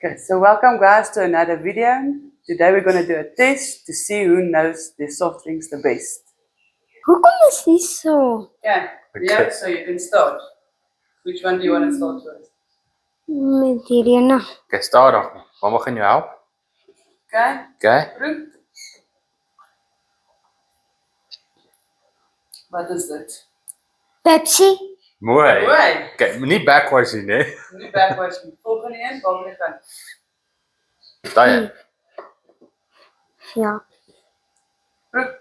Okay, so welcome guys to another video. Today we're going to do a test to see who knows their soft drinks the best. Hoekom is die so? Yeah, so you can start. Which one do you want to start with? Met hierdie ene. Okay, stadig. Mama gaan jou help. Okay, Okay? proef. Wat is dit? Pepsi. Mooi. Mooi. Okay, nie backwards nie, né? Nie backwards nie. Volgende een, waar wil jy gaan? Daai een. Ja. Proef.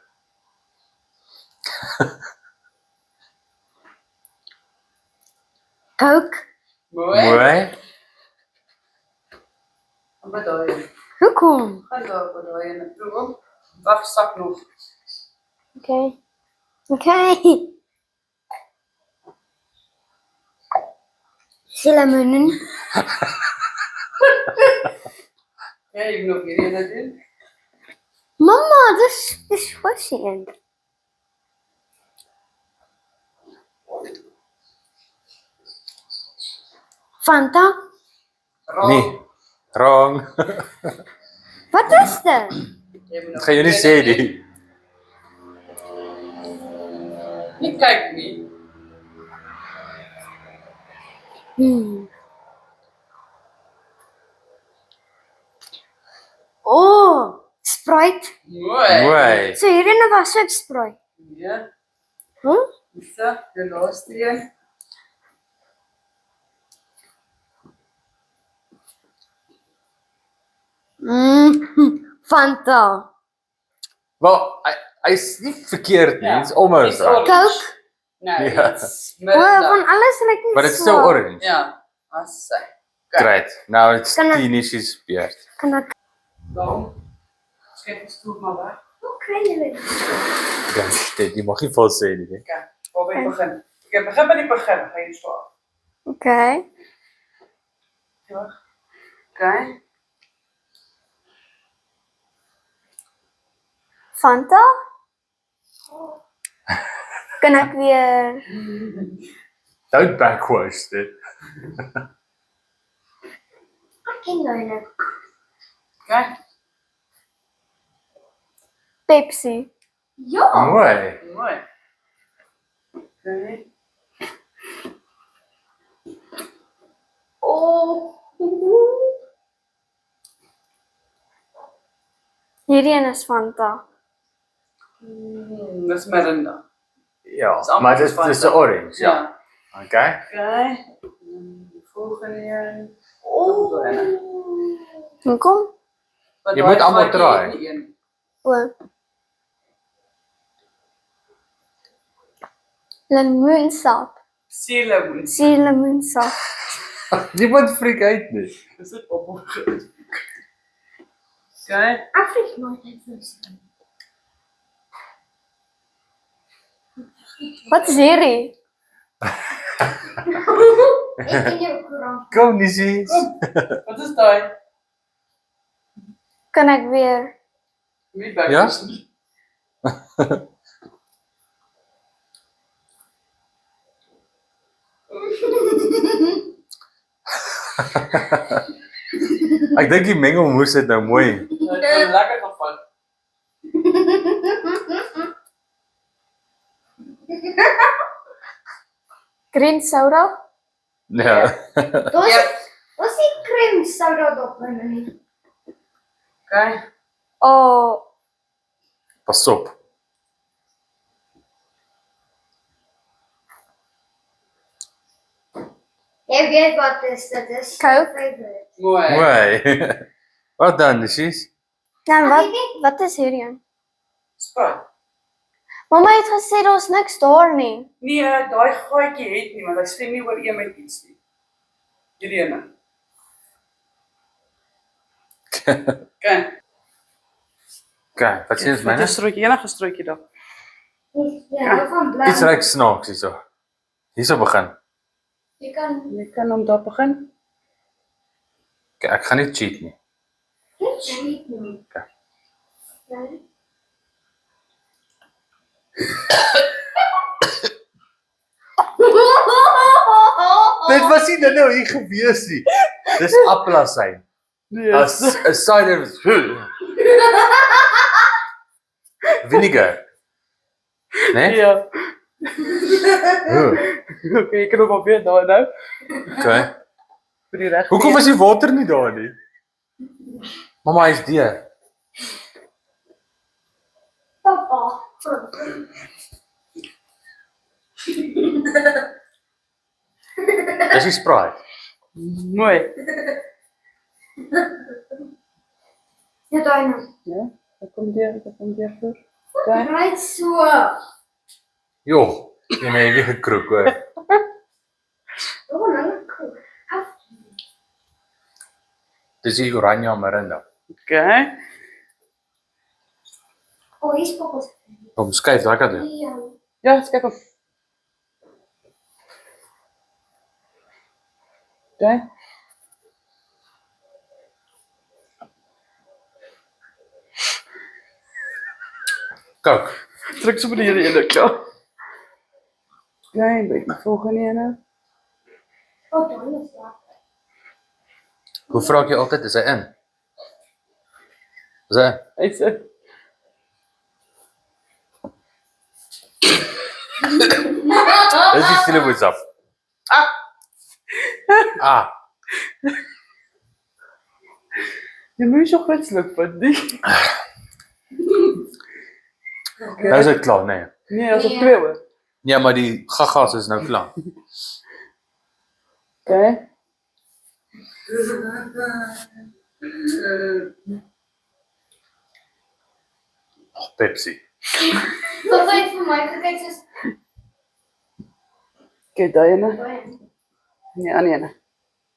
Coke. Mooi. Mooi. En wat daai een? Hoekom? Gaan daar wat daai een proef hom. Wag, sak nog. Okay. Okay. Cinnamon. Ja, jy moet nog hierdie ene doen. Mama, dis was een. Fanta. Raak. Nee. Wrong. Wat is dit? Jy moet nog Gaan jy nie sê nie. Nie kyk nie. Oh, Sprite. Mooi. Mooi. So hierdie ene was ook Sprite. Ja, Huh? so, die laaste een. Fanta. Wel, hy's nie verkeerd nie. Ja, It's almost it's right. orange. Coke. Nee, Ja. it's Oh, Mirinda. van alles lyk nie But it's so. still orange. Ja, as sy. Great. Now it's Kan ek- Tinishi's beurt. Kan ek Waarom? Skep die stoel maar weg. ook kry jy? Okay, jy mag nie vol sê nie. Né? Okay, waar wil jy begin? Ek begin by die begin, gaan jy swaar. Okay. Ja. Okay. Fanta? Kan ek weer Don't backwards dit. Ek ken jou nou. Okay. Pepsi. Ja. Mooi. Mooi. Okay. Oh. Hierdie een is Fanta. Dis Mirinda. Ja, Is amper maar dis Fanta. dis 'n orange, ja. Ja. Okay. Okay. Die volgende een. Oh. Hoekom? Want Jy daai moet almal gaatjie try. het nie een. O. Lemoensap. Suurlemoen. Lemoensap. Niemand freak uit nie. Dis dit op. Okay. Afrik nooit het. Wat is hierdie? Ek ken jou koerant. Kom Nisie. Wat is daai? Kan ek weer Nie back. Ja? Ek dink die mengelmoes het nou mooi. Dit het lekker geval. green soda? Ja. Was die cream soda daarin nie? Okay. Oh, Pas op. jy weet wat is dit is. Coke. Mooi. Mooi. Wat dan, Nisie? Dan wat is hierdie een? Sprite. Mamma het gesê daar's niks daar nie. Nee, daai gaatjie het nie, maar hy stem nie oor een met iets nie. Hierdie ene. Okay. Okay, wat sê jy Wat myne? is strootjie, enige strootjie daar. Ja, van bly. Iets reik snaaks hierso. Hierso begin. Jy kan Jy kan hom daar begin. Okay, ek gaan nie cheat nie. net cheat nie. Okay. Okay. Dit was nie nou hier gewees nie. Dis appelsyn. Yes. A cider with vinegar. Nee? Ja. Oh, Okay, ek kan hom weer daar nou. okay. Vir die regte. Hoekom was die water nie daar nie? Mamma, hy's deur. Papa. Dis die Sprite. Mooi. Ja, daai nou. Ja, dat komt weer voor. Okay. Right so. Joh, jy my weer gekroek hoor. Oh, nou cool. Dis die oranje Mirinda. Okay. Oh, hier's papa. Kom skuif daai kant toe. Ja. Ja, eens kijken. Okay. Coke. Druk zo meneer in de klaar. Okay, beetje volgende ene. Oh, daai is daar. Hoe vra ek jou altyd, is hy in? Is hy? Hy sê, Dis die stilewoedsap. Ah, jy moet so kwetslik vind, nie? nou is dit klaar, nee. Nee, dat is op 2 hoor. Ja, maar die gagas is nou klaar. Okay. Oh, Pepsi. Wat het vir my gekyk soos Okay, daai ene. daai. Nee, aan die ene.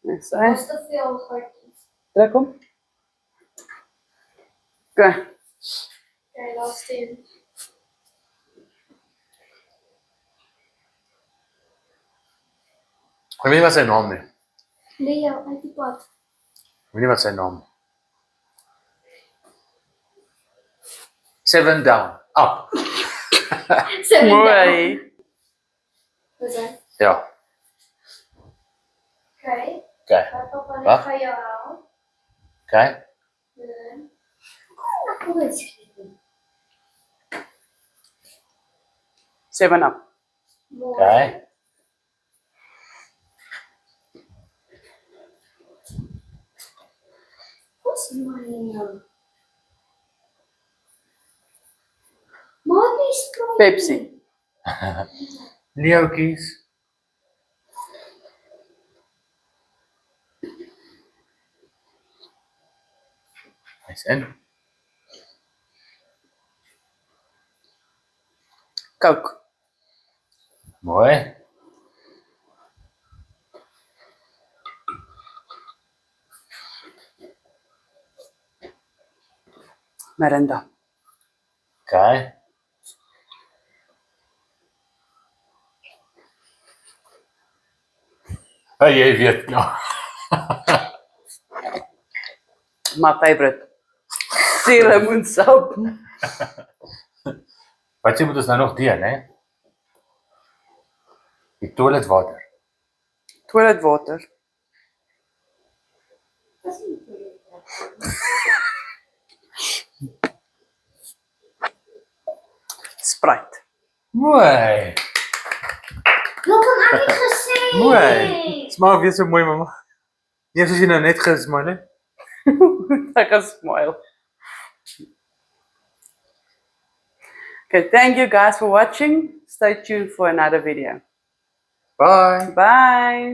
Nee, so. Daar's te veel goedjies. Druk hom. Okay. Okay, laaste een. Ek weet nie wat sy naam nie. Leo, uit die pad. Ek weet nie wat sy naam nie. 7 down, up. Mooi. Wat is dit? Ja, Okay. okay. Papa net Wag. vir jou hou. Okay. Hoe is dit? 7 up. Mooi. Okay. What's mine? Mommy's going. Pepsi. Leeuwtjies. Hy's in. Coke. Mooi. Mirinda. Okay. Hey, jy weet nou. My favorite. Sea lemon sap. Wat jy moet ons nou nog doen, hè? Die toiletwater. Toiletwater. Sprite. Mooi. Nog een ander gesê. Mooi. Smaak weer so mooi, mamma. Nee, soos jy nou net gesmaak het. I can smile. Okay, thank you guys for watching. Stay tuned for another video. Bye. Bye.